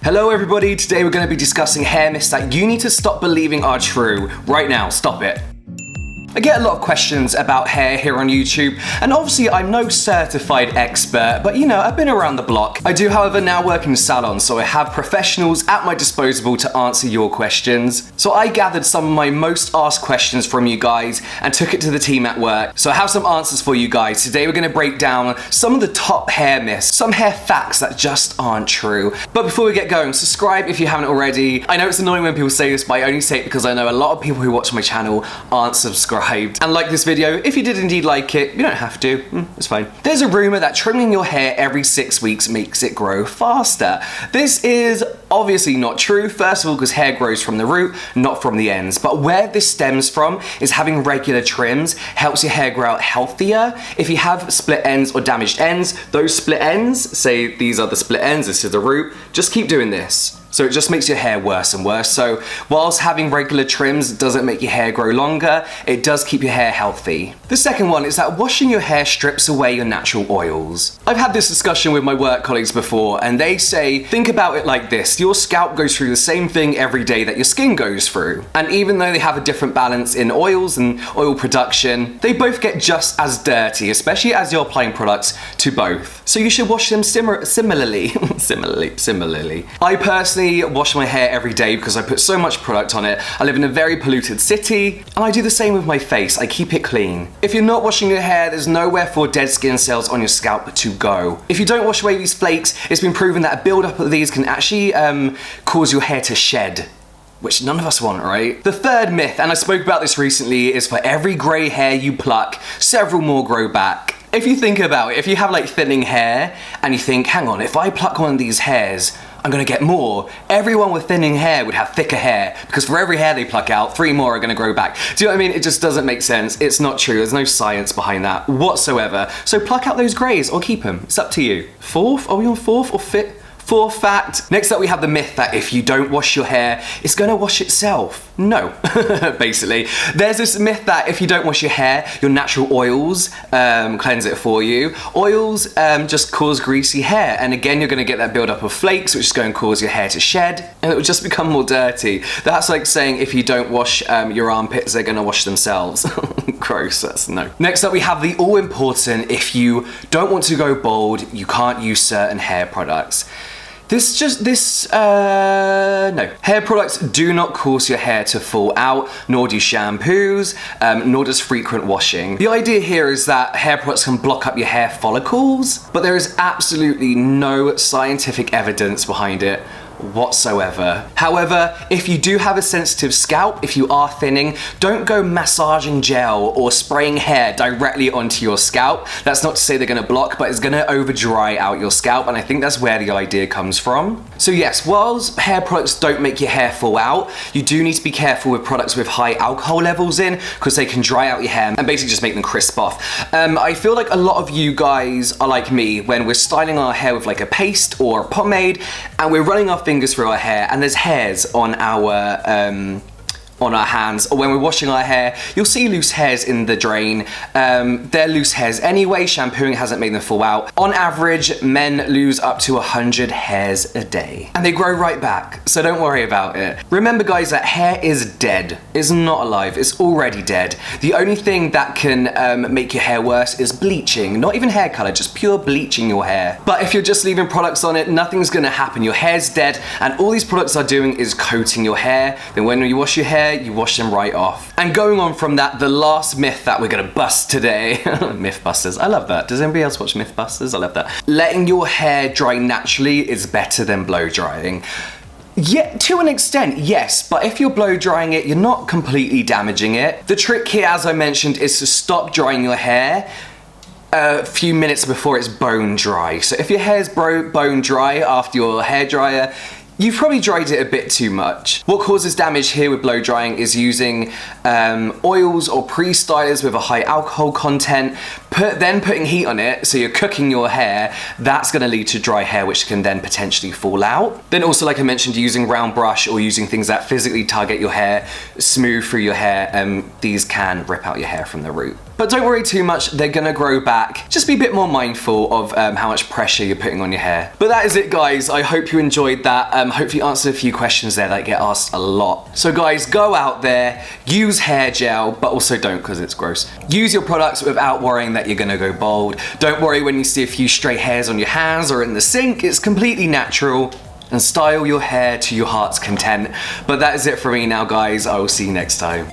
Hello everybody, today we're going to be discussing hair myths that you need to stop believing are true. Right now, stop it. I get a lot of questions about hair here on YouTube, and obviously I'm no certified expert, but you know, I've been around the block. I do, however, now work in salons, so I have professionals at my disposal to answer your questions. So I gathered some of my most asked questions from you guys and took it to the team at work. So I have some answers for you guys. Today we're going to break down some of the top hair myths, some hair facts that just aren't true. But before we get going, subscribe if you haven't already. I know it's annoying when people say this, but I only say it because I know a lot of people who watch my channel aren't subscribed. And like this video, if you did indeed like it, you don't have to, it's fine. There's a rumor that trimming your hair every 6 weeks makes it grow faster. This is obviously not true, first of all because hair grows from the root, not from the ends. But where this stems from is having regular trims helps your hair grow out healthier. If you have split ends or damaged ends, those split ends, say these are the split ends, this is the root, just keep doing this. So it just makes your hair worse and worse. So whilst having regular trims doesn't make your hair grow longer, it does keep your hair healthy. The second one is that washing your hair strips away your natural oils. I've had this discussion with my work colleagues before, and they say, think about it like this. Your scalp goes through the same thing every day that your skin goes through. And even though they have a different balance in oils and oil production, they both get just as dirty, especially as you're applying products to both. So you should wash them similarly. Similarly. I personally wash my hair every day because I put so much product on it. I live in a very polluted city, and I do the same with my face. I keep it clean. If you're not washing your hair, there's nowhere for dead skin cells on your scalp to go. If you don't wash away these flakes, it's been proven that a build-up of these can actually cause your hair to shed, which none of us want, right? The third myth, and I spoke about this recently, is for every grey hair you pluck, several more grow back. If you think about it, if you have like thinning hair and you think, hang on, if I pluck one of these hairs, I'm gonna get more. Everyone with thinning hair would have thicker hair because for every hair they pluck out, 3 more are gonna grow back. Do you know what I mean? It just doesn't make sense. It's not true. There's no science behind that whatsoever. So pluck out those greys or keep them. It's up to you. Fourth? Are we on fourth or fifth? Fourth fact. Next up we have the myth that if you don't wash your hair, it's gonna wash itself. No, basically. There's this myth that if you don't wash your hair, your natural oils cleanse it for you. Oils just cause greasy hair, and again you're gonna get that buildup of flakes, which is going to cause your hair to shed, and it will just become more dirty. That's like saying if you don't wash your armpits, they're gonna wash themselves. Gross, that's no. Next up we have the all-important, if you don't want to go bald, you can't use certain hair products. No. Hair products do not cause your hair to fall out, nor do shampoos, nor does frequent washing. The idea here is that hair products can block up your hair follicles, but there is absolutely no scientific evidence behind it whatsoever. However, if you do have a sensitive scalp, if you are thinning, don't go massaging gel or spraying hair directly onto your scalp. That's not to say they're gonna block, but it's gonna over dry out your scalp, and I think that's where the idea comes from. So yes, whilst hair products don't make your hair fall out, you do need to be careful with products with high alcohol levels in, because they can dry out your hair and basically just make them crisp off. I feel like a lot of you guys are like me when we're styling our hair with like a paste or a pomade, and we're running our fingers through our hair, and there's hairs on our hands, or when we're washing our hair, you'll see loose hairs in the drain. They're loose hairs anyway, shampooing hasn't made them fall out. On average, men lose up to 100 hairs a day, and they grow right back, so don't worry about it. Remember guys, that hair is dead. It's not alive, it's already dead. The only thing that can make your hair worse is bleaching, not even hair color, just pure bleaching your hair. But if you're just leaving products on it, nothing's gonna happen. Your hair's dead, and all these products are doing is coating your hair. Then when you wash your hair, you wash them right off. And going on from that, the last myth that we're gonna bust today, Mythbusters, I love that. Does anybody else watch Mythbusters? I love that. Letting your hair dry naturally is better than blow drying. Yeah, to an extent, yes, but if you're blow drying it, you're not completely damaging it. The trick here, as I mentioned, is to stop drying your hair a few minutes before it's bone dry. So if your hair's bone dry after your hairdryer, you've probably dried it a bit too much. What causes damage here with blow drying is using oils or pre-stylers with a high alcohol content. Then putting heat on it, so you're cooking your hair, that's gonna lead to dry hair, which can then potentially fall out. Then also, like I mentioned, using round brush or using things that physically target your hair, smooth through your hair, these can rip out your hair from the root. But don't worry too much, they're gonna grow back. Just be a bit more mindful of how much pressure you're putting on your hair. But that is it, guys. I hope you enjoyed that. Hopefully answered a few questions there that get asked a lot. So guys, go out there, use hair gel, but also don't, because it's gross. Use your products without worrying that you're gonna go bald. Don't worry when you see a few stray hairs on your hands or in the sink. It's completely natural. And style your hair to your heart's content. But that is it for me now, guys. I will see you next time.